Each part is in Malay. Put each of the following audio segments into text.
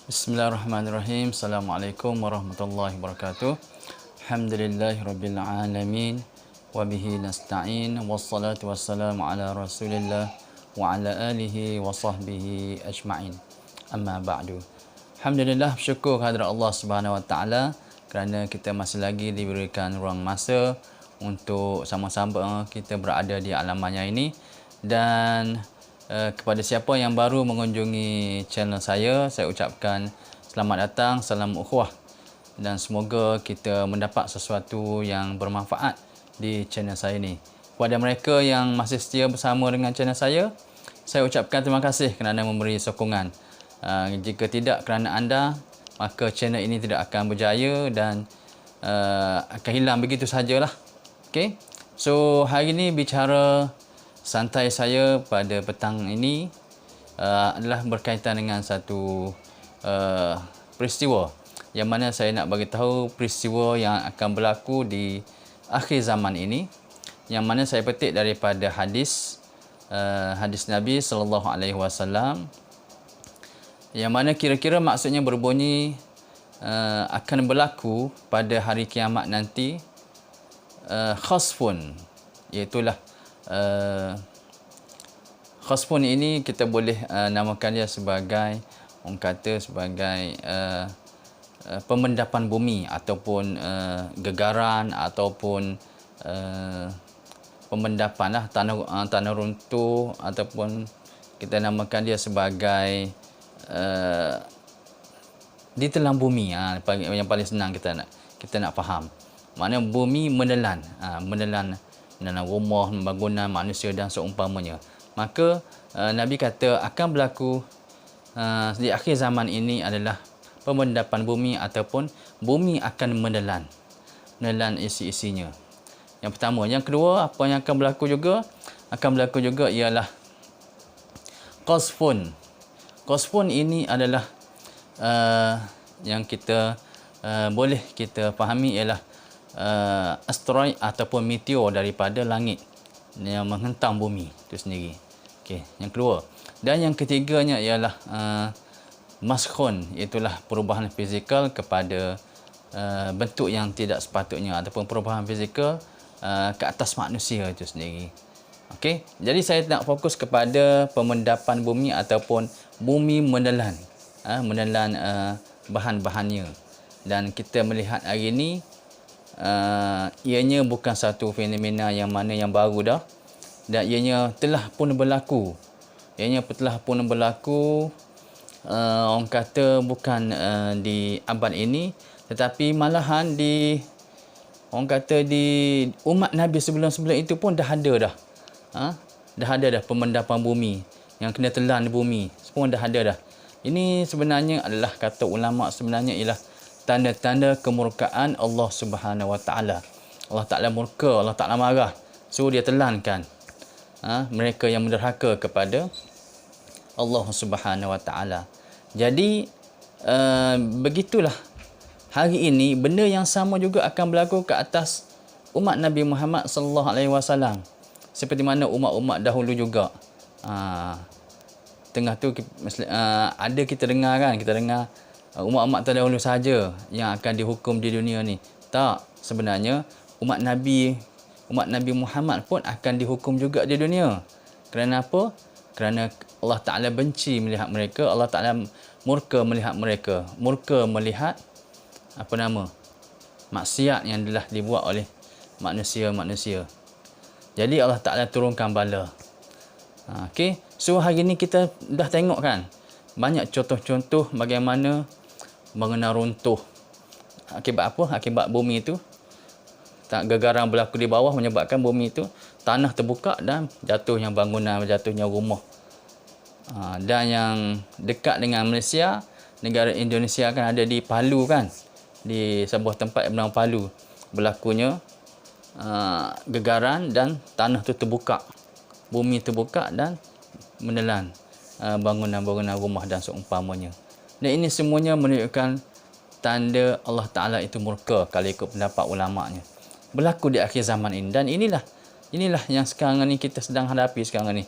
Bismillahirrahmanirrahim. Assalamualaikum warahmatullahi wabarakatuh. Alhamdulillahirabbil alamin wa bihi nasta'in wassalatu wassalamu ala Rasulillah wa ala alihi wa sahbihi ajma'in. Amma ba'du. Alhamdulillah, bersyukur kehadrat Allah Subhanahu wa taala kerana kita masih lagi diberikan ruang masa untuk sama-sama kita berada di alam maya ini. Dan kepada siapa yang baru mengunjungi channel saya ucapkan selamat datang, salam ukhuwah, dan semoga kita mendapat sesuatu yang bermanfaat di channel saya ini. Kepada mereka yang masih setia bersama dengan channel saya ucapkan terima kasih kerana memberi sokongan. Jika tidak kerana anda, maka channel ini tidak akan berjaya dan akan hilang begitu sajalah. Okay? So hari ini bicara santai saya pada petang ini adalah berkaitan dengan satu peristiwa yang mana saya nak bagi tahu peristiwa yang akan berlaku di akhir zaman ini, yang mana saya petik daripada hadis Nabi sallallahu alaihi wasallam, yang mana kira-kira maksudnya berbunyi akan berlaku pada hari kiamat nanti khasfun, iaitulah khasfun ini kita boleh namakan dia sebagai, orang kata sebagai pemendapan bumi ataupun gegaran ataupun pemendapan lah, tanah runtuh, ataupun kita namakan dia sebagai ditelan bumi, yang paling senang kita nak faham. Maknanya bumi menelan rumah, bangunan manusia dan seumpamanya. Maka Nabi kata akan berlaku di akhir zaman ini adalah pemendapan bumi ataupun bumi akan menelan isi-isinya. Yang pertama. Yang kedua, apa yang akan berlaku juga? Akan berlaku juga ialah qasfun. Qasfun ini adalah yang kita boleh kita fahami ialah asteroid ataupun meteor daripada langit yang menghentam bumi itu sendiri. Okey, yang kedua. Dan yang ketiganya ialah maskhun, itulah perubahan fizikal kepada bentuk yang tidak sepatutnya ataupun perubahan fizikal ke atas manusia itu sendiri. Okey, jadi saya nak fokus kepada pemendapan bumi ataupun bumi menelan bahan-bahannya. Dan kita melihat hari ini ianya bukan satu fenomena yang mana yang baru dah, dan ianya telah pun berlaku. Orang kata bukan di abad ini, tetapi malahan di umat Nabi sebelum-sebelum itu pun dah ada dah. Dah ada dah pemendapan bumi yang kena telan bumi, semua dah ada dah. Ini sebenarnya adalah, kata ulama, sebenarnya ialah tanda-tanda kemurkaan Allah Subhanahu Wa Taala. Allah Taala murka, Allah Taala marah. So dia telankan mereka yang menderhaka kepada Allah Subhanahu Wa Taala. Jadi begitulah hari ini benda yang sama juga akan berlaku ke atas umat Nabi Muhammad sallallahu alaihi wasallam. Seperti mana umat-umat dahulu juga. Tengah tu ada kita dengar umat-umat terdahulu saja yang akan dihukum di dunia ni. Tak, sebenarnya umat Nabi Muhammad pun akan dihukum juga di dunia. Kerana apa? Kerana Allah Ta'ala benci melihat mereka, Allah Ta'ala murka melihat mereka. Murka melihat maksiat yang telah dibuat oleh manusia-manusia. Jadi Allah Ta'ala turunkan bala. Okey, so hari ni kita dah tengok kan, banyak contoh-contoh bagaimana bangunan runtuh. Akibat apa? Akibat bumi itu, gegaran berlaku di bawah menyebabkan bumi itu tanah terbuka dan jatuhnya bangunan, jatuhnya rumah. Dan yang dekat dengan Malaysia, negara Indonesia kan ada di Palu kan, di sebuah tempat yang bernama Palu, berlakunya gegaran dan tanah tu terbuka, bumi terbuka dan menelan bangunan-bangunan rumah dan seumpamanya. Dan ini semuanya menunjukkan tanda Allah Ta'ala itu murka, kalau ikut pendapat ulama'nya. Berlaku di akhir zaman ini. Dan inilah yang sekarang ni kita sedang hadapi sekarang ni.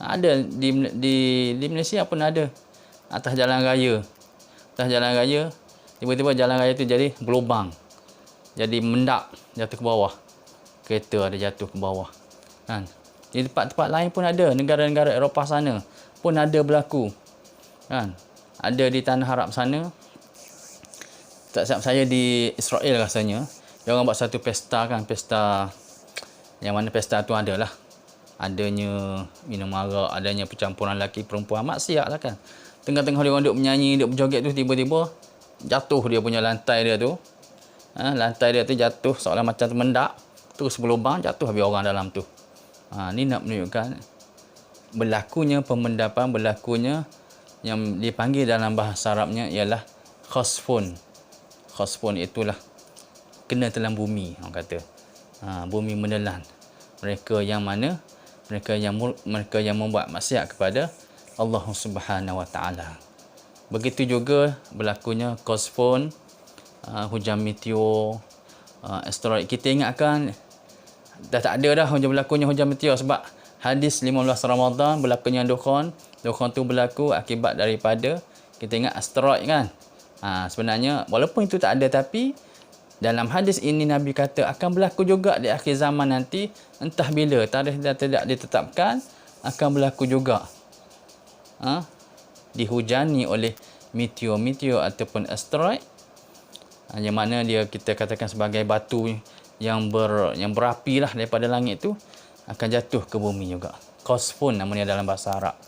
Ada di Malaysia pun ada, atas jalan raya atas jalan raya, tiba-tiba jalan raya tu jadi berlubang, jadi mendak, jatuh ke bawah. Kereta ada jatuh ke bawah. Kan? Di tempat-tempat lain pun ada, negara-negara Eropah sana pun ada berlaku. Kan? Ada di tanah Arab sana. Tak silap saya di Israel rasanya, dia orang buat satu pesta kan, pesta yang mana pesta tu adalah adanya minum arak, adanya percampuran lelaki perempuan, maksiat lah kan. Tengah-tengah dia orang duk menyanyi, duk berjoget tu, tiba-tiba jatuh dia punya lantai dia tu. Lantai dia tu jatuh seolah macam termendak, terus berlubang, jatuh habis orang dalam tu. Ni nak menunjukkan berlakunya pemendapan, berlakunya yang dipanggil dalam bahasa Arabnya ialah khasfun. Khasfun itulah kena telan bumi, orang kata. Bumi menelan. Mereka yang mana? Mereka yang membuat maksiat kepada Allah Subhanahu Wa Taala. Begitu juga berlakunya khasfun, hujan meteor, asteroid. Kita ingatkan dah tak ada dah berlakunya hujan meteor sebab hadis 15 Ramadan berlakunya dukhan. Dukhan tu berlaku akibat daripada kita ingat asteroid kan. Sebenarnya walaupun itu tak ada, tapi dalam hadis ini Nabi kata akan berlaku juga di akhir zaman nanti, entah bila, tarikh dah tidak ditetapkan, akan berlaku juga. Dihujani oleh meteor ataupun asteroid, yang mana dia kita katakan sebagai batu yang berapi lah daripada langit tu, akan jatuh ke bumi juga. Khasfun namanya dalam bahasa Arab.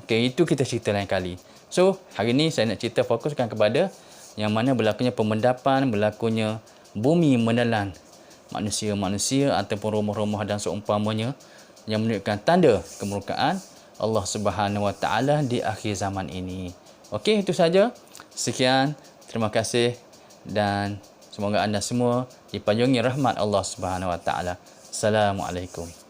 Okey, itu kita cerita lain kali. So, hari ni saya nak cerita fokuskan kepada yang mana berlakunya pemendapan, berlakunya bumi menelan manusia-manusia ataupun rumah-rumah dan seumpamanya, yang menunjukkan tanda kemurkaan Allah Subhanahu Wa Taala di akhir zaman ini. Okey, itu saja. Sekian, terima kasih dan semoga anda semua dipanjungi rahmat Allah Subhanahu Wa Taala. Assalamualaikum.